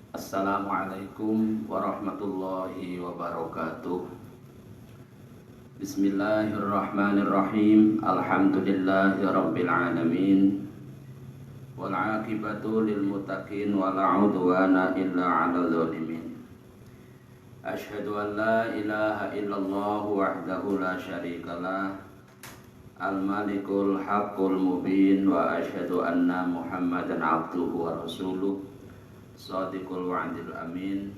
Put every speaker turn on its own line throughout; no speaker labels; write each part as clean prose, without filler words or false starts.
Assalamualaikum warahmatullahi wabarakatuh. Bismillahirrahmanirrahim. Alhamdulillahi rabbil alamin. Wal aqibatu lil muttaqin wa la udwana illa 'alal zalimin. Asyhadu an la ilaha illallah wahdahu la syarikalah. Al-Malikul Haqqul Mubin wa asyhadu anna Muhammadan abduhu wa rasuluh. Shadiqul wa'dil amin.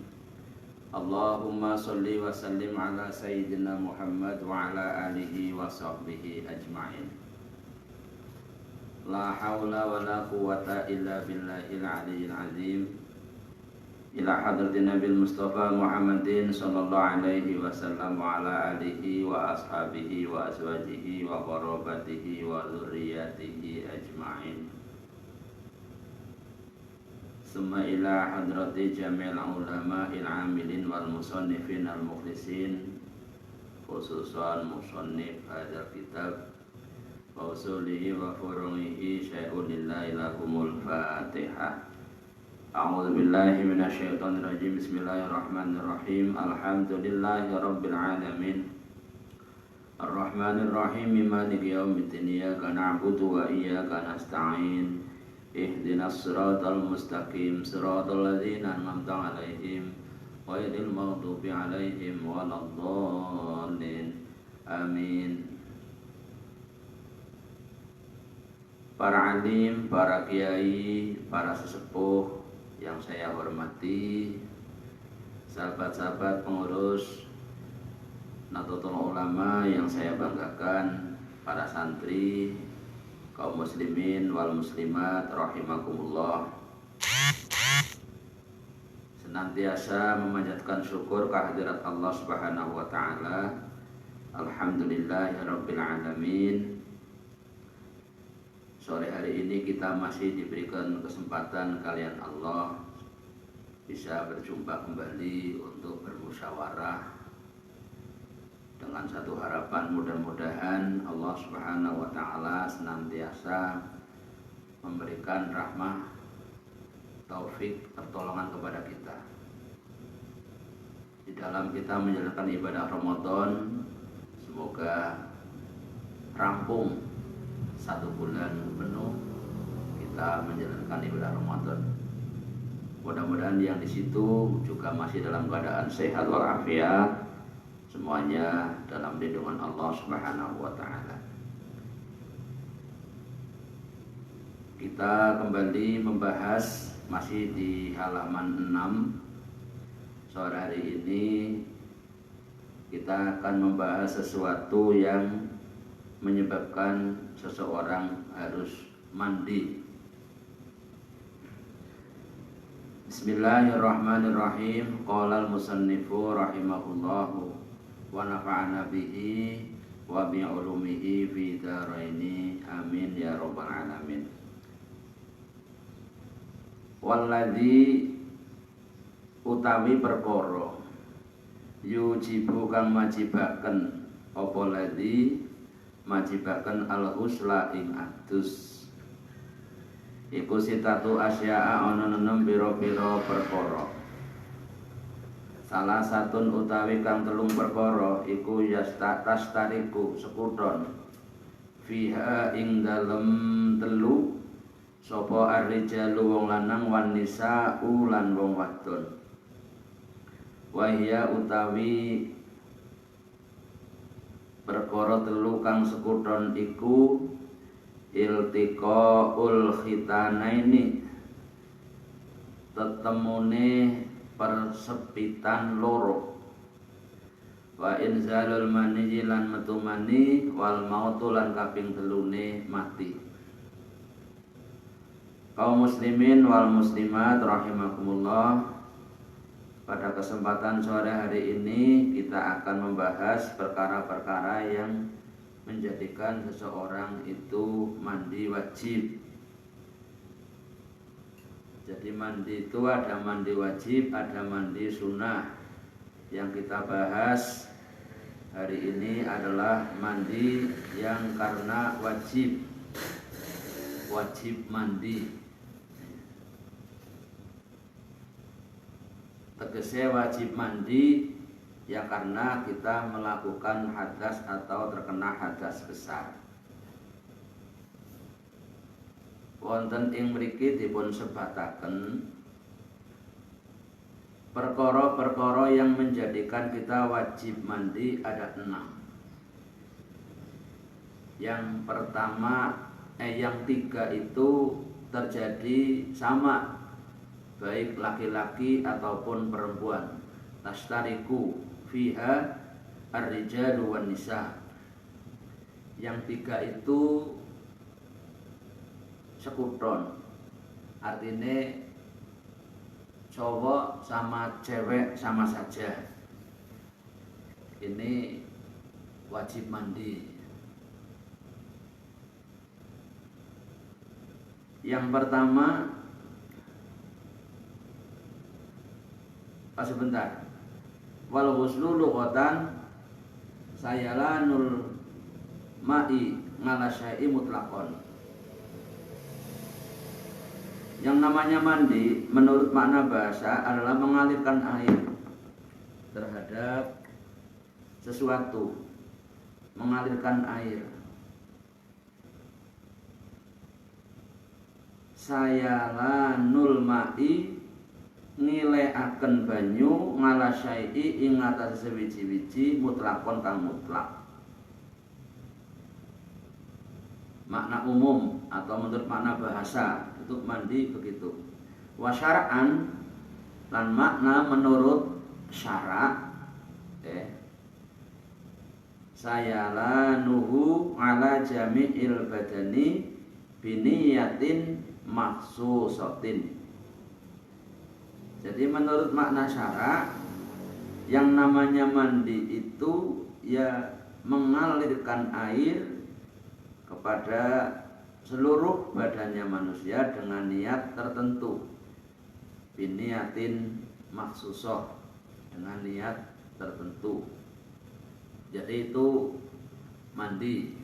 Allahumma sholli wa sallim ala sayyidina Muhammad wa ala alihi wa sahbihi ajma'in. La hawla wa la quwwata illa billahil aliyyil azim. Ila hadratin Nabil Mustafa Muhammadin sallallahu alaihi wasallam wa ala alihi wa ashabihi wa azwajihi wa qarabatihi wa dzurriyyatihi ajma'in. Summa ila hadrati jamil ulama il-amilin wal musannifin al-mukhlisin, khususan musannif hadzal kitab wa usulihi wa furu'ihi syai'un lillahi lahumul fatihah. A'udzu billahi minasyaitonir rajim. Bismillahirrahmanirrahim. Alhamdulillahi rabbil alamin. Arrahmanir rahim. Maliki yaumiddin. Iyyaka na'budu wa iyyaka nasta'in. Ihdinas siratal mustaqim. Siratal ladzina an'amta 'alaihim ghairil maghdubi 'alaihim waladdallin. Amin. Para alim, para kiai, para sesepuh yang saya hormati, sahabat-sahabat pengurus Nahdlatul Ulama yang saya banggakan, para santri, kaum muslimin wal muslimat rahimakumullah. Senantiasa memanjatkan syukur kehadirat Allah Subhanahu wa taala. Alhamdulillahirabbil alamin. Sore hari ini kita masih diberikan kesempatan kalian Allah bisa berjumpa kembali untuk bermusyawarah dengan satu harapan, mudah-mudahan Allah Subhanahu wa taala senantiasa memberikan rahmah, taufik, pertolongan kepada kita di dalam kita menjalankan ibadah Ramadan. Semoga rampung 1 bulan penuh kita menjalankan ibadah Ramadan. Mudah-mudahan yang di situ juga masih dalam keadaan sehat walafiat, semuanya dalam lindungan Allah Subhanahu wa taala. Kita kembali membahas masih di halaman 6. Sore hari ini kita akan membahas sesuatu yang menyebabkan seseorang harus mandi. Bismillahirrahmanirrahim. Qala al-musannifu rahimahullahu wa nafa'ana bihi wa bi ulumihi fi daraini amin ya rabbal alamin. Walladzi utawi perkara yujibu kang majibaken apa ladzi majibaken al-husla ing adus iku sitatu asya'a ana 6 pira-pira perkara. Salah satun utawi kang 3 perkara iku yastastariku sekudon fiha ing dalem 3 sapa ar-rijalu wong lanang wan nisa'u lan wong wadon. Wa hiya utawi perkara 3 kang sekudon iku iltiqaul khitanaini, tetemune persepitan loro, wa inzalul mani lan metu mani, wal mautu lan kaping 3 mati. Kaum muslimin wal muslimat rahimakumullah, pada kesempatan sore hari ini kita akan membahas perkara-perkara yang menjadikan seseorang itu mandi wajib. Jadi mandi itu ada mandi wajib, ada mandi sunnah. Yang kita bahas hari ini adalah mandi yang karena wajib mandi. tegese wajib mandi ya karena kita melakukan hadas atau terkena hadas besar. Wonten ing mriki dipun sebataken perkara-perkara yang menjadikan kita wajib mandi ada 6. Yang pertama, yang 3 itu terjadi sama baik laki-laki ataupun perempuan. Tashtariku fiha ar-rijalu wan nisa. Yang 3 itu sekutron, artinya cowok sama cewek sama saja. Ini wajib mandi. Yang pertama, sebentar. Wal ghuslu lughatan sayalanul ma'i ngala syai'i mutlaqon. Yang namanya mandi menurut makna bahasa adalah mengalirkan air terhadap sesuatu, mengalirkan air. Sayalanul ma'i ngileaken banyu ngala syai'i ing atase sewiji-wiji mutlakon kang mutlak. Makna umum atau menurut makna bahasa itu mandi begitu. Wa syara'an lan makna menurut syara' sayalanuhu ala jami'il badani biniyatin makhsusatin. Jadi menurut makna syara, yang namanya mandi itu ya mengalirkan air kepada seluruh badannya manusia dengan niat tertentu. Biniyatin makhsusah, dengan niat tertentu. Jadi itu mandi.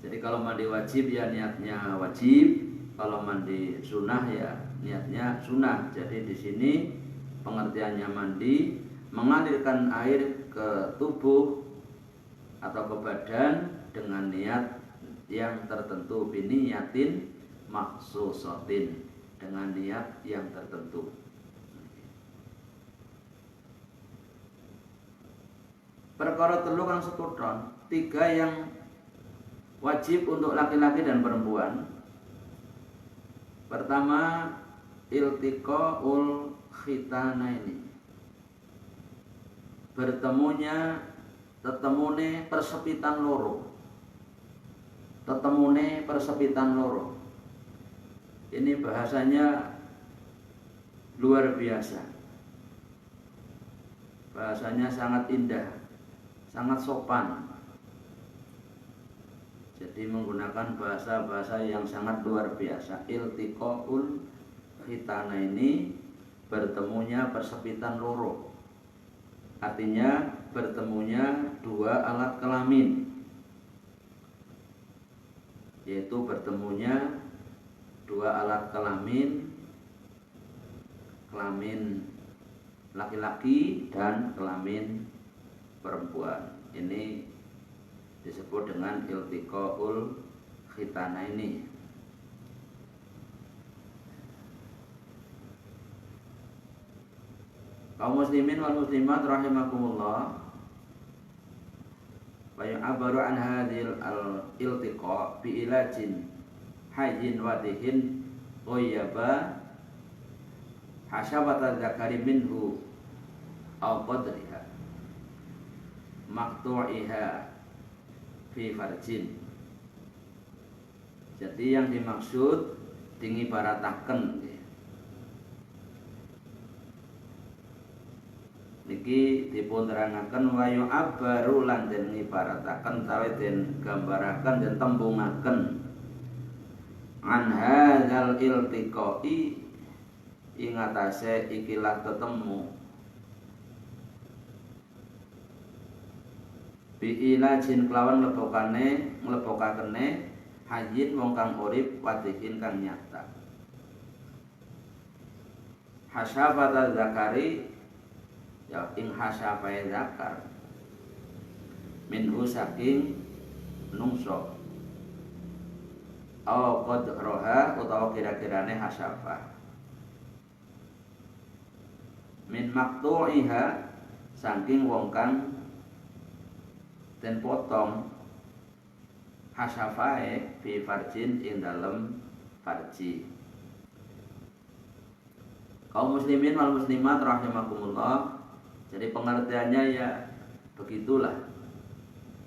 Jadi kalau mandi wajib ya niatnya wajib, kalau mandi sunnah ya niatnya sunnah. Jadi di sini pengertiannya mandi mengalirkan air ke tubuh atau ke badan dengan niat yang tertentu, biniyatin makhsusatin, dengan niat yang tertentu. Perkara telu kang sekutron, 3 yang wajib untuk laki-laki dan perempuan. Pertama, iltiqaul khitanaini, tetemune persepitan loro. Ini bahasanya luar biasa. Bahasanya sangat indah, sangat sopan. Jadi menggunakan bahasa-bahasa yang sangat luar biasa. Iltiqaul khitanaini, bertemunya persepitan loro. Artinya bertemunya 2 alat kelamin, yaitu bertemunya 2 alat kelamin, kelamin laki-laki dan kelamin perempuan. Ini disebut dengan iltiqaul khitanaini. Kaum muslimin wal muslimat rahimakumullah, wa yu'abbaru an hadhil al-iltiqa bi ilajin hayyin wadihin ghayyaba hasyabata dzakari minhu aw qadriha maqtu'iha fi farjin. Jadi yang dimaksud dingibarataken niki dipun terangaken wa yu'abbaru lan den ngibarataken tawe den gambaraken den tembungaken an hadzal iltiqai ing atase ikilah tetemu bi ilajin kelawan nglebokakene hayyin wong kang urip wadihin kang nyata. hasyafata zakari ya ing hasyafai zakar minhu saking nungso au qadroha utawa kira-kirane hasyafah min maqtu'iha saking wong kang den potong hasyafae fi farjin ing dalem farji. Kaum muslimin wal muslimat rahimakumullah. Jadi pengertiannya ya begitulah.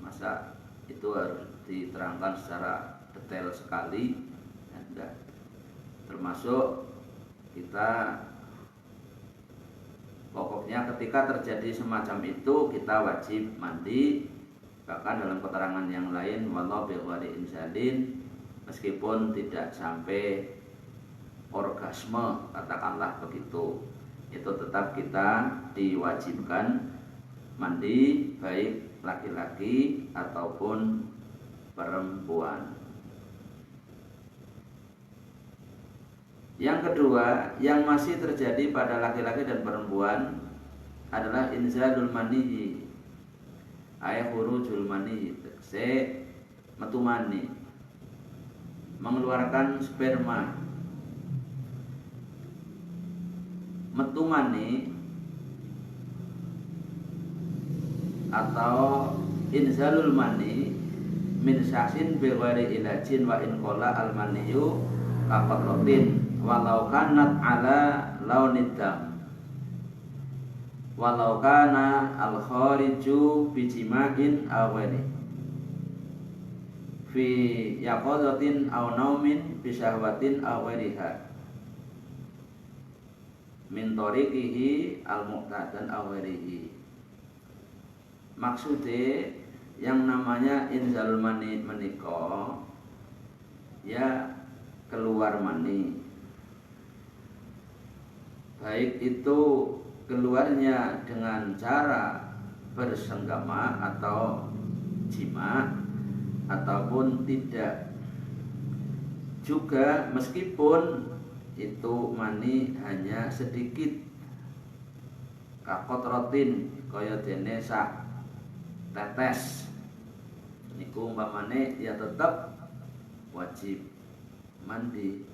Masa itu harus diterangkan secara detail sekali? Enggak. Termasuk kita pokoknya ketika terjadi semacam itu kita wajib mandi. Bahkan dalam keterangan yang lain wallahu bighari insalin, meskipun tidak sampai orgasme katakanlah begitu, itu tetap kita diwajibkan mandi baik laki-laki ataupun perempuan. Yang kedua yang masih terjadi pada laki-laki dan perempuan adalah inzalul maniyyi ayah khurujul mani, metu mani, mengeluarkan sperma. Metu mani atau inzalul mani min syasin bi ghairi ilajin wa in qala al maniyu kaqatratin walau kanat ala launid dam walau kana al khariju bi jima'in aw ghairi fi yaqadatin aw naumin bi syahwatin aw ghairiha min tariqihi al muqtadan aw ghairihi. Maksudnya yang namanya inzalul mani menika ya keluar mani, baik itu keluarnya dengan cara bersenggama atau jima ataupun tidak, juga meskipun itu mani hanya sedikit kakotrotin kaya dene sak tetes niku umpamane ya tetap wajib mandi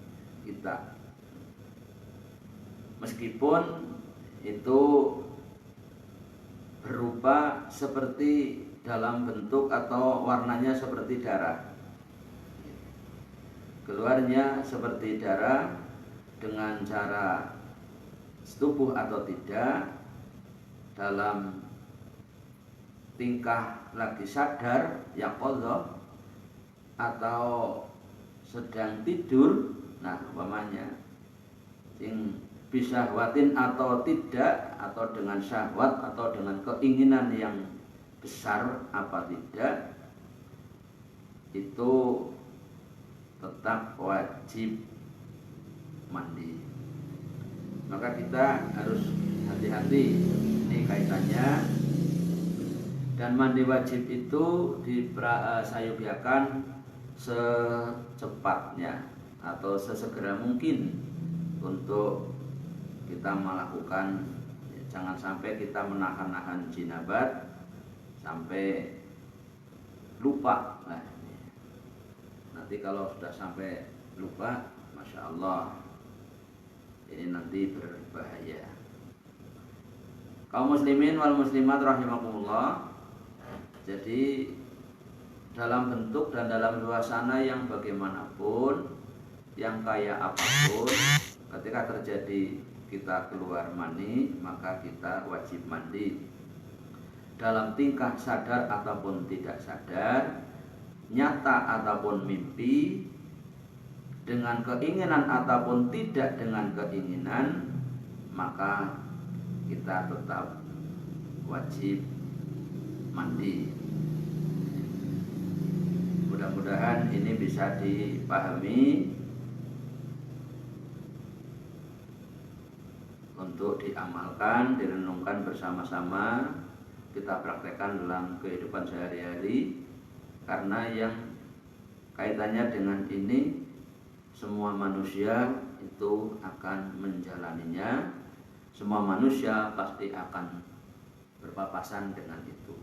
kita, meskipun itu berupa seperti dalam bentuk atau warnanya seperti darah, keluarnya seperti darah dengan cara setubuh atau tidak, dalam tingkah lagi sadar yaqadhah atau sedang tidur. Nah umpamanya sing bisyahwatin atau tidak, atau dengan syahwat atau dengan keinginan yang besar apa tidak, itu tetap wajib mandi. Maka kita harus hati-hati ini kaitannya. Dan mandi wajib itu disayogyakan secepatnya atau sesegera mungkin untuk kita melakukan. Jangan sampai kita menahan-nahan jinabat sampai lupa. Nah, nanti kalau sudah sampai lupa, masya Allah, ini nanti berbahaya. Kaum muslimin wal muslimat rahimakumullah. Jadi dalam bentuk dan dalam suasana yang bagaimanapun, yang kayak apapun, ketika terjadi kita keluar mani, maka kita wajib mandi. Dalam tingkah sadar ataupun tidak sadar, nyata ataupun mimpi, dengan keinginan ataupun tidak dengan keinginan, maka kita tetap wajib mandi. Mudah-mudahan ini bisa dipahami untuk diamalkan, direnungkan bersama-sama, kita praktekkan dalam kehidupan sehari-hari. Karena yang kaitannya dengan ini semua manusia itu akan menjalaninya, Semua manusia pasti akan berpapasan dengan itu.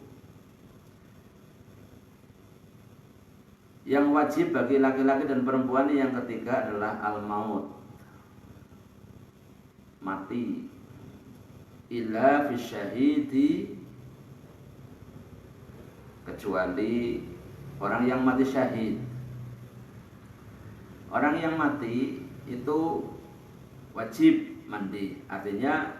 Yang wajib bagi laki-laki dan perempuan yang ketiga adalah al-maut, mati. Illa fisyahidi, kecuali orang yang mati syahid. Orang yang mati itu wajib mandi, artinya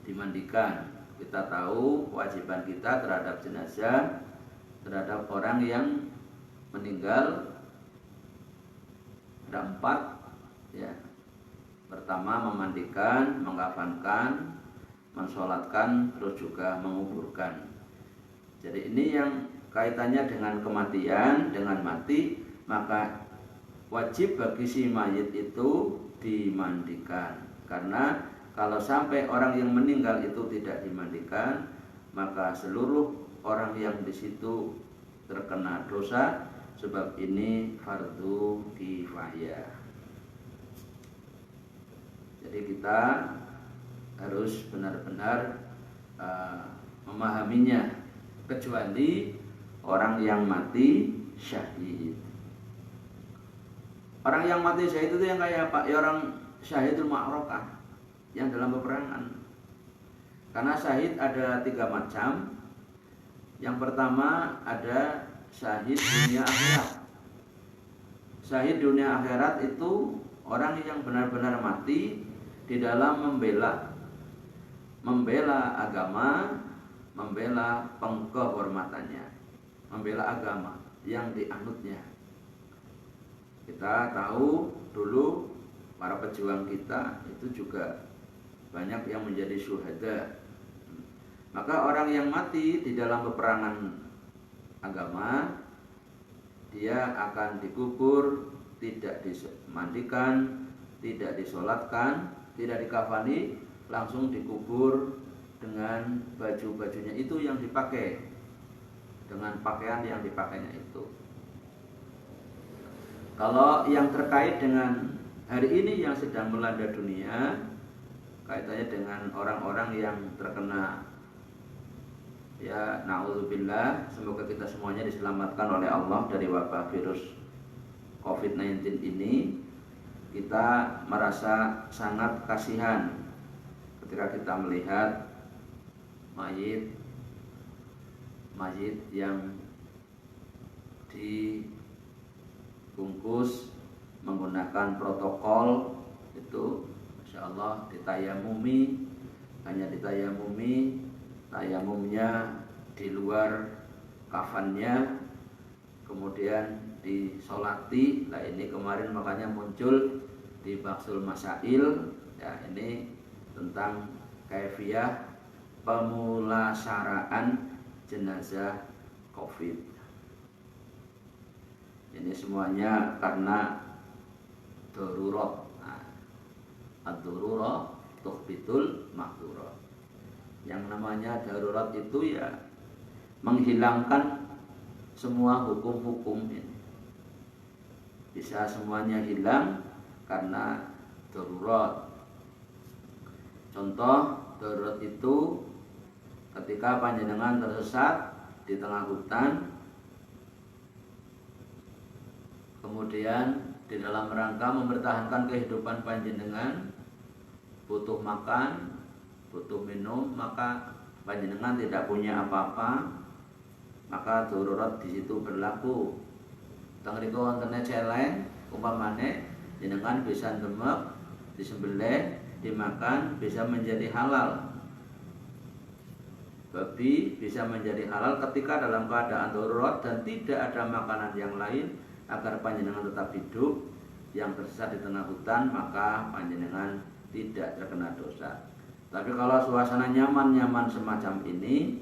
dimandikan. Kita tahu kewajiban kita terhadap jenazah, terhadap orang yang meninggal ada 4 ya. Pertama memandikan, mengkafankan, mensolatkan, terus juga menguburkan. Jadi ini yang kaitannya dengan kematian, dengan mati, maka wajib bagi si mayit itu dimandikan. Karena kalau sampai orang yang meninggal itu tidak dimandikan, maka seluruh orang yang di situ terkena dosa, sebab ini fardu kifayah. Jadi kita harus benar-benar memahaminya, kecuali orang yang mati syahid. Orang yang mati syahid itu yang kayak apa? Ya orang syahidul ma'rakah, yang dalam peperangan. Karena syahid ada 3 macam. Yang pertama ada syahid dunia akhirat. Syahid dunia akhirat itu orang yang benar-benar mati di dalam membela agama, membela kehormatannya, membela agama yang dianutnya. Kita tahu dulu para pejuang kita itu juga banyak yang menjadi syuhada. Maka orang yang mati di dalam peperangan agama, dia akan dikubur, tidak dimandikan, tidak disolatkan, tidak dikafani, langsung dikubur dengan baju-bajunya itu yang dipakai, dengan pakaian yang dipakainya itu. Kalau yang terkait dengan hari ini yang sedang melanda dunia, kaitannya dengan orang-orang yang terkena, ya na'udzubillah, semoga kita semuanya diselamatkan oleh Allah dari wabah virus COVID-19 ini. Kita merasa sangat kasihan ketika kita melihat mayit yang dibungkus menggunakan protokol itu, Masya Allah, ditayamumi, hanya ditayamumi, tayamumnya di luar kafannya, kemudian disolati. Nah ini kemarin makanya muncul di Baksul Masail, ya ini tentang kaifiyah pemulasaraan jenazah COVID. Ini semuanya karena darurat. Ad-darurah tuhbitul maqdurah. Yang namanya darurat itu ya menghilangkan semua hukum-hukum ini. Bisa semuanya hilang karena darurat. Contoh darurat itu ketika panjenengan tersesat di tengah hutan, kemudian di dalam rangka mempertahankan kehidupan panjenengan, butuh makan, butuh minum, maka panjenengan tidak punya apa-apa, maka darurat di situ berlaku. Tangriku wonten celeng, umpamane jenengan bisa demek, disembelih, dimakan, bisa menjadi halal. Babi bisa menjadi halal ketika dalam keadaan darurat dan tidak ada makanan yang lain agar panjenengan tetap hidup. Yang tersesat di tengah hutan, maka panjenengan tidak terkena dosa. Tapi kalau suasana nyaman-nyaman semacam ini,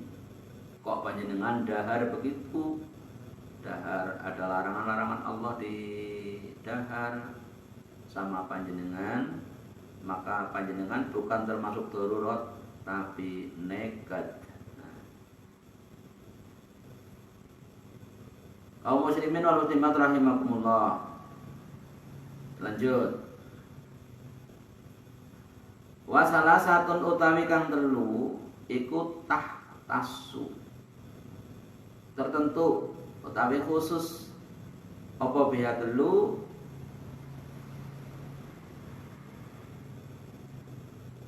kok panjenengan dahar begitu? Dahar, ada larangan-larangan Allah di dahar sama panjenengan, maka panjenengan bukan termasuk darurat tapi nekat. Kaum muslimin wal muslimat rahimakumullah. Lanjut. Wa salasatun utawi kang telu iku tahtasu tertentu utawi khusus apa biha telu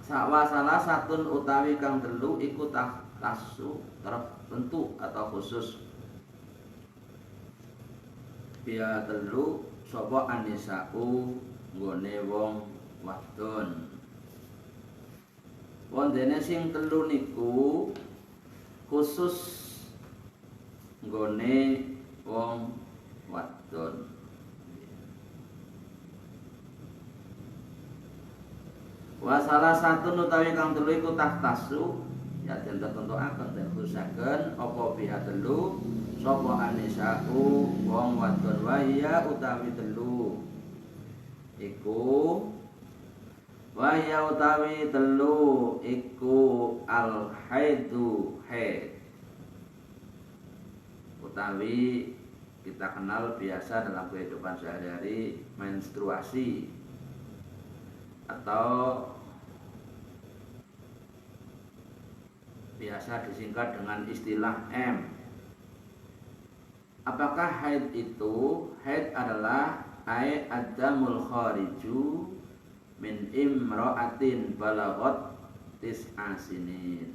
wa salasatun utawi kang telu iku tahtasu tertentu atau khusus biha telu sapa anisa'u nggone wong wadon. Wondene sing telu niku khusus nggone wong wadon. Wa salah satu utawi kang telu iku tahtasu ya den tentuaken den khusaken apa biha telu sapa anisa'u wong wadon wahya utawi telu iku wahya utawi telu iku al haidu haid utawi kita kenal biasa dalam kehidupan sehari-hari menstruasi atau biasa disingkat dengan istilah M. Apakah haid itu? Haid adalah ad-damul khariju min imra'atin balagot tis'a sinin.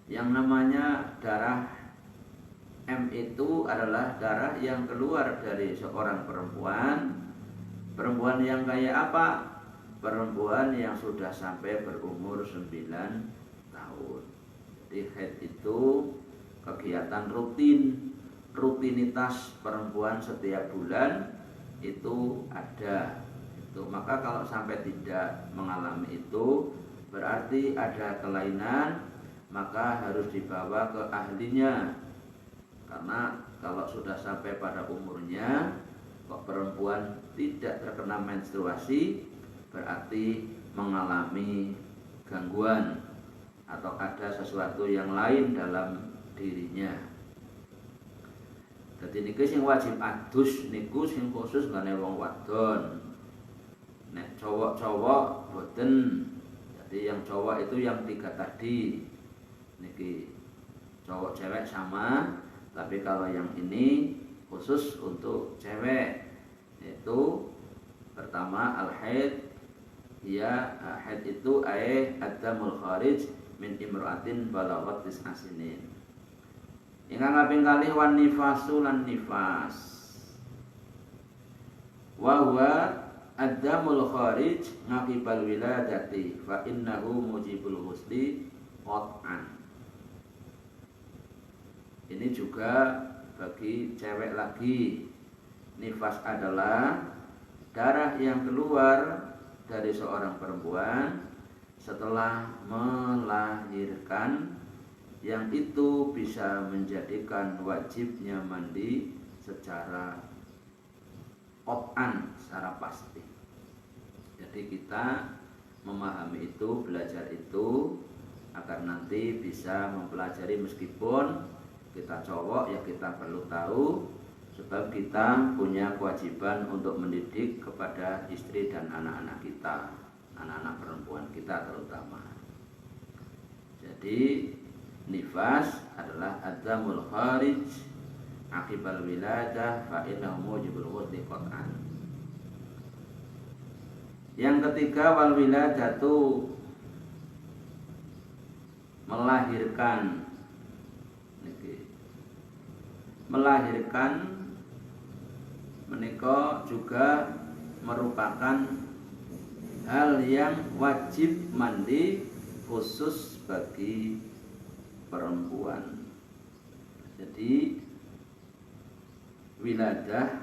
Yang namanya darah M itu adalah darah yang keluar dari seorang perempuan. Perempuan yang kayak apa? Perempuan yang sudah sampai berumur 9 tahun. Jadi haid itu kegiatan rutinitas perempuan setiap bulan itu ada. Maka kalau sampai tidak mengalami itu berarti ada kelainan, maka harus dibawa ke ahlinya. Karena kalau sudah sampai pada umurnya kok perempuan tidak terkena menstruasi, berarti mengalami gangguan atau ada sesuatu yang lain dalam dirinya. Jadi niku sing wajib adus niku sing khusus ngene wong wadon. Nek cowok-cowok boten. Jadi yang cowok itu yang 3 tadi. Niki cowok cewek sama, tapi kalau yang ini khusus untuk cewek. Itu pertama al-haid. Ya, haid itu ad-damul kharij min imra'atin balaghat tis'a sinin. Ingkang kaping kalih wan nifasu lan nifas. Wa huwa ad-damul kharij ngaqibal wiladati fa innahu mujibul ghusli qat'an. Ini juga bagi cewek lagi. Nifas adalah darah yang keluar dari seorang perempuan setelah melahirkan, yang itu bisa menjadikan wajibnya mandi secara qat'an, secara pasti. Jadi kita memahami itu, belajar itu agar nanti bisa mempelajari. Meskipun kita cowok ya kita perlu tahu, sebab kita punya kewajiban untuk mendidik kepada istri dan anak-anak kita, anak-anak perempuan kita terutama. Jadi nifas adalah ad-damul kharij akibal wiladah fa innahu mujibul ghusli qat'an. Yang ketiga wal wiladatu melahirkan. Melahirkan menika juga merupakan hal yang wajib mandi khusus bagi perempuan. Jadi wiladah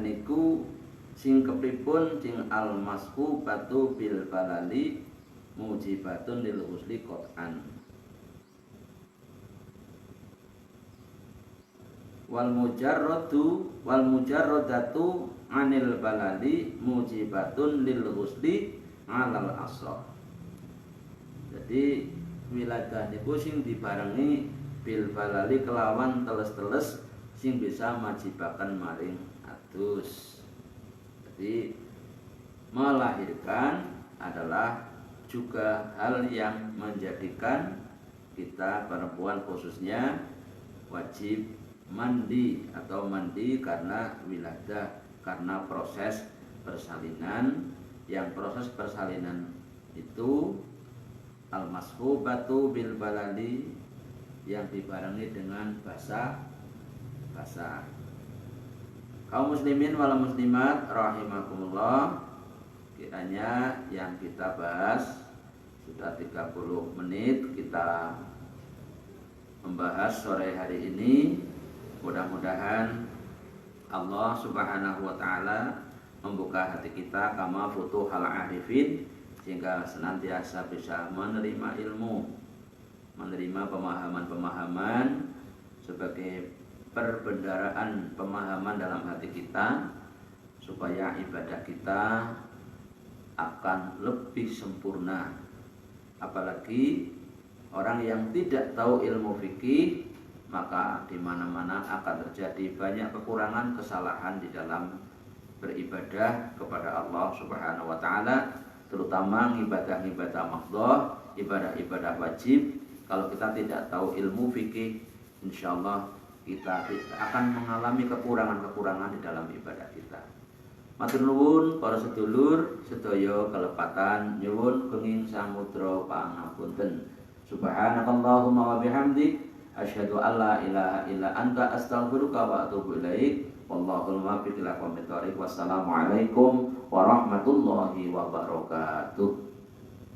niku sing kepripun sing al-masku batu bil balali mujibatun lil ghusli qat'an. Wal mujarradatu anil balali mujibatun lil ghusli alal asah. Jadi wiladah niku sing dibarengi bil balali kelawan teles-teles sing bisa majibaken maring melahirkan adalah juga hal yang menjadikan kita perempuan khususnya wajib mandi atau mandi karena wiladah, karena proses persalinan, yang proses persalinan itu al-mashubatu bil balali, yang dibarengi dengan basah. Kaum muslimin wal muslimat rahimakumullah, kiranya yang kita bahas sudah 30 menit kita membahas sore hari ini. Mudah-mudahan Allah Subhanahu wa taala membuka hati kita kama futuhal arifin, sehingga senantiasa bisa menerima ilmu, menerima pemahaman-pemahaman sebagai perbendaraan pemahaman dalam hati kita, supaya ibadah kita akan lebih sempurna. Apalagi orang yang tidak tahu ilmu fikih, maka di mana-mana akan terjadi banyak kekurangan, kesalahan di dalam beribadah kepada Allah Subhanahu wa taala, terutama ibadah-ibadah makhdhah, ibadah-ibadah wajib. Kalau kita tidak tahu ilmu fikih, insyaallah kita akan mengalami kekurangan-kekurangan di dalam ibadah kita. Matur nuwun para sedulur sedaya kelepatan, nyuwun kenging samudra pangapunten. Subhanakallahumma wa bihamdik, asyhadu an la ilaha illa anta, astaghfiruka wa atubu ilaik. Wallahul muwaffiq ila aqwamit thoriq. Wassalamualaikum warahmatullahi wabarakatuh.